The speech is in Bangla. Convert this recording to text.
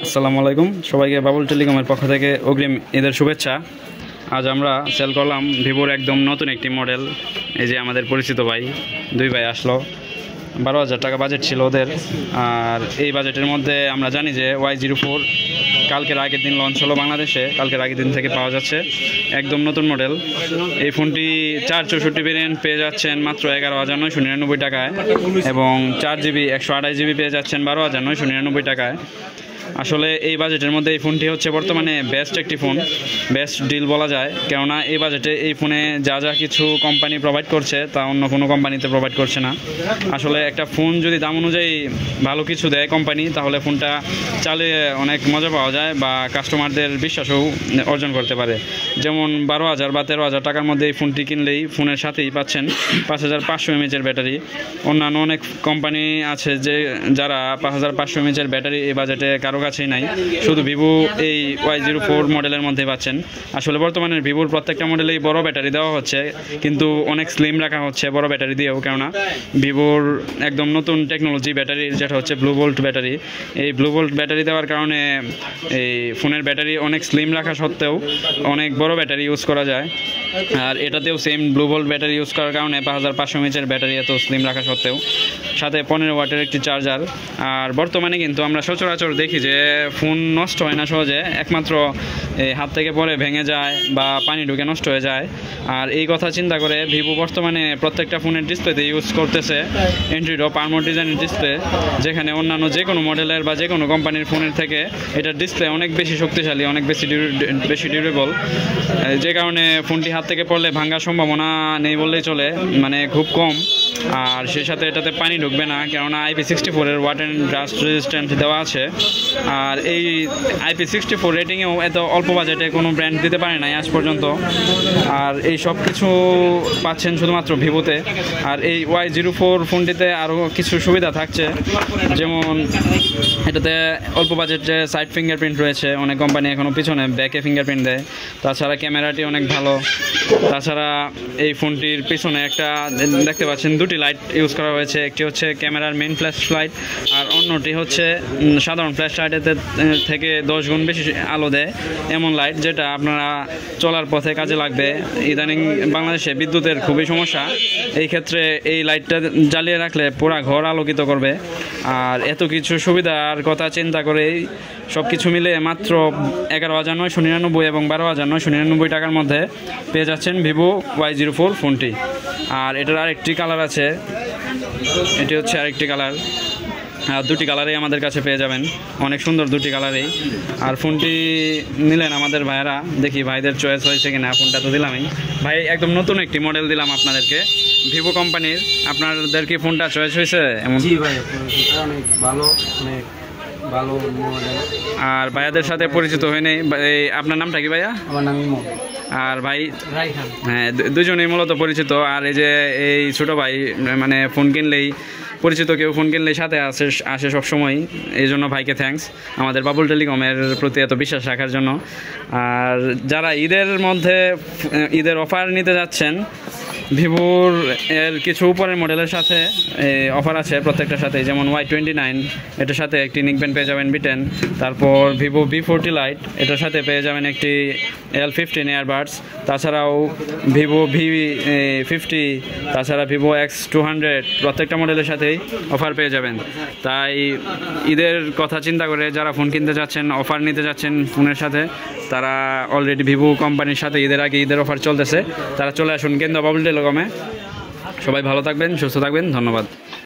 আসসালামু আলাইকুম সবাইকে বাবুল টেলিকমের পক্ষ থেকে অগ্রিম ঈদের শুভেচ্ছা। আজ আমরা সেল করলাম ভিভোর একদম নতুন একটি মডেল। এই যে আমাদের পরিচিত ভাই, দুই ভাই আসলো। 12,000 টাকা বাজেট ছিল ওদের। আর এই বাজেটের মধ্যে আমরা জানি যে Y04 কালকের আগের দিন লঞ্চ হলো বাংলাদেশে, কালকের আগের দিন থেকে পাওয়া যাচ্ছে একদম নতুন মডেল। এই ফোনটি 464 ভেরিয়েন্ট পেয়ে যাচ্ছেন মাত্র 11,999 টাকায় এবং 4GB 128GB পেয়ে যাচ্ছেন 12,999 টাকায়। আসলে এই বাজেটের মধ্যে এই ফোনটি হচ্ছে বর্তমানে বেস্ট একটি ফোন, বেস্ট ডিল বলা যায়। কেননা এই বাজেটে এই ফোনে যা যা কিছু কোম্পানি প্রোভাইড করছে তা অন্য কোনো কোম্পানিতে প্রোভাইড করছে না। আসলে একটা ফোন যদি দাম অনুযায়ী ভালো কিছু দেয় কোম্পানি, তাহলে ফোনটা চালিয়ে অনেক মজা পাওয়া যায় বা কাস্টমারদের বিশ্বাসও অর্জন করতে পারে। যেমন 12,000 বা 13,000 টাকার মধ্যে এই ফোনটি কিনলেই ফোনের সাথেই পাচ্ছেন 5,500 mAh ব্যাটারি। অন্যান্য অনেক কোম্পানি আছে যে যারা 5,500 mAh ব্যাটারি এই বাজেটে কারো কাছেই নাই, শুধু ভিভো এই Y04 মডেলের মধ্যে পাচ্ছেন। আসলে বর্তমানে ভিভোর প্রত্যেকটা মডেলেই বড় ব্যাটারি দেওয়া হচ্ছে, কিন্তু অনেক স্লিম রাখা হচ্ছে বড় ব্যাটারি দিয়েও। কেননা ভিভোর একদম নতুন টেকনোলজি ব্যাটারি, যেটা হচ্ছে ব্লু ভোল্ট ব্যাটারি। এই ব্লু ভোল্ট ব্যাটারি দেওয়ার কারণে এই ফোনের ব্যাটারি অনেক স্লিম রাখা সত্ত্বেও অনেক বড় ব্যাটারি ইউজ করা যায়। আর এটাতেও same blue volt battery use করার কারণে 5,500 mAh ব্যাটারি এত স্লিম রাখা সত্ত্বেও সাথে 15 ওয়াটের একটি চার্জার। আর বর্তমানে কিন্তু আমরা সচরাচর দেখি যে ফোন নষ্ট হয় না সহজে, একমাত্র হাত থেকে পরে ভেঙে যায় বা পানি ঢুকে নষ্ট হয়ে যায়। আর এই কথা চিন্তা করে ভিভো বর্তমানে প্রত্যেকটা ফোনের ডিসপ্লেতে ইউজ করতেছে অ্যান্ড্রয়েড পারমোড ডিজাইনের ডিসপ্লে, যেখানে অন্যান্য যে কোনো মডেলের বা যে কোনো কোম্পানির ফোনের থেকে এটার ডিসপ্লে অনেক বেশি শক্তিশালী, অনেক বেশি ডিউরেবল। যে কারণে ফোনটি হাত থেকে পড়লে ভাঙার সম্ভাবনা নেই বললেই চলে, মানে খুব কম। আর সেই সাথে এটাতে পানি ঢুকবে না, কেননা IP64 এর ওয়াটার অ্যান্ড ডাস্ট রেজিস্ট্যান্ট দেওয়া আছে। আর এই IP64 রেটিংয়েও এত অল্প বাজেটে কোনো ব্র্যান্ড দিতে পারে নাই আজ পর্যন্ত। আর এই সব কিছু পাচ্ছেন শুধুমাত্র ভিভোতে। আর এই Y04 ফোনটিতে আরও কিছু সুবিধা থাকছে, যেমন এটাতে অল্প বাজেটে সাইড ফিঙ্গারপ্রিন্ট রয়েছে। অনেক কোম্পানি এখনও পিছনে ব্যাকে ফিঙ্গারপ্রিন্ট দেয়। তাছাড়া ক্যামেরাটি অনেক ভালো। তাছাড়া এই ফোনটির পিছনে একটা দেখতে পাচ্ছেন দুটি লাইট ইউজ করা হয়েছে। একটি হচ্ছে ক্যামেরার মেইন ফ্ল্যাশ লাইট, আর অন্যটি হচ্ছে সাধারণ ফ্ল্যাশ লাইটের থেকে 10 গুণ বেশি আলো দেয় এমন লাইট, যেটা আপনারা চলার পথে কাজে লাগবে। ইদানিং বাংলাদেশে বিদ্যুতের খুবই সমস্যা, এই ক্ষেত্রে এই লাইটটা জ্বালিয়ে রাখলে পুরা ঘর আলোকিত করবে। আর এত কিছু সুবিধার কথা চিন্তা করেই সব কিছু মিলে মাত্র 11,999 এবং 12,999 টাকার মধ্যে পেয়ে যাচ্ছেন ভিভো Y04 ফোনটি। আর এটার আরেকটি কালার আছে, এটি হচ্ছে আরেকটি কালার। আর দুটি কালারেই আমাদের কাছে পেয়ে যাবেন, অনেক সুন্দর দুটি কালারেই। আর ফোনটি নিলেন আমাদের ভাইয়েরা, দেখি ভাইদের চয়েস হয়েছে কিনা। ফোনটা তো দিলামই ভাই, একদম নতুন একটি মডেল দিলাম আপনাদেরকে ভিভো কোম্পানির। আপনাদের কি ফোনটা চয়েস হয়েছে? এমন জি ভাই, অনেক ভালো, অনেক ভালো মডেল। আর ভাইয়াদের সাথে পরিচিত হয়ে নেই। আপনার নামটা কি ভাইয়া? আমার নাম ইমন। আর ভাই? রাইহান। হ্যাঁ, দুজনেই মূলত পরিচিত। আর এই যে এই ছোটো ভাই, মানে ফোন কিনলেই পরিচিত কেউ ফোন কিনলেই সাথে আসে সবসময়। এই জন্য ভাইকে থ্যাঙ্কস আমাদের বাবুল টেলিকমের প্রতি এত বিশ্বাস রাখার জন্য। আর যারা ঈদের অফার নিতে যাচ্ছেন, ভিভোর এর কিছু উপরের মডেলের সাথে অফার আছে প্রত্যেকটার সাথে। যেমন Y29, এটার সাথে একটি নিকব্যান্ড পেয়ে যাবেন B10। তারপর ভিভো V40 লাইট, এটার সাথে পেয়ে যাবেন একটি L15 এয়ারবাডস। তাছাড়াও ভিভো V50, তাছাড়া ভিভো X200, প্রত্যেকটা মডেলের সাথেই অফার পেয়ে যাবেন। তাই ঈদের কথা চিন্তা করে যারা ফোন কিনতে যাচ্ছেন, অফার নিতে যাচ্ছেন ফোনের সাথে, তারা অলরেডি ভিভো কোম্পানির সাথে ঈদের আগে ঈদের অফার চলতেছে, তারা চলে আসুন কেন্দ্র বাবুল টেলিকমে। সবাই ভালো থাকবেন, সুস্থ থাকবেন, ধন্যবাদ।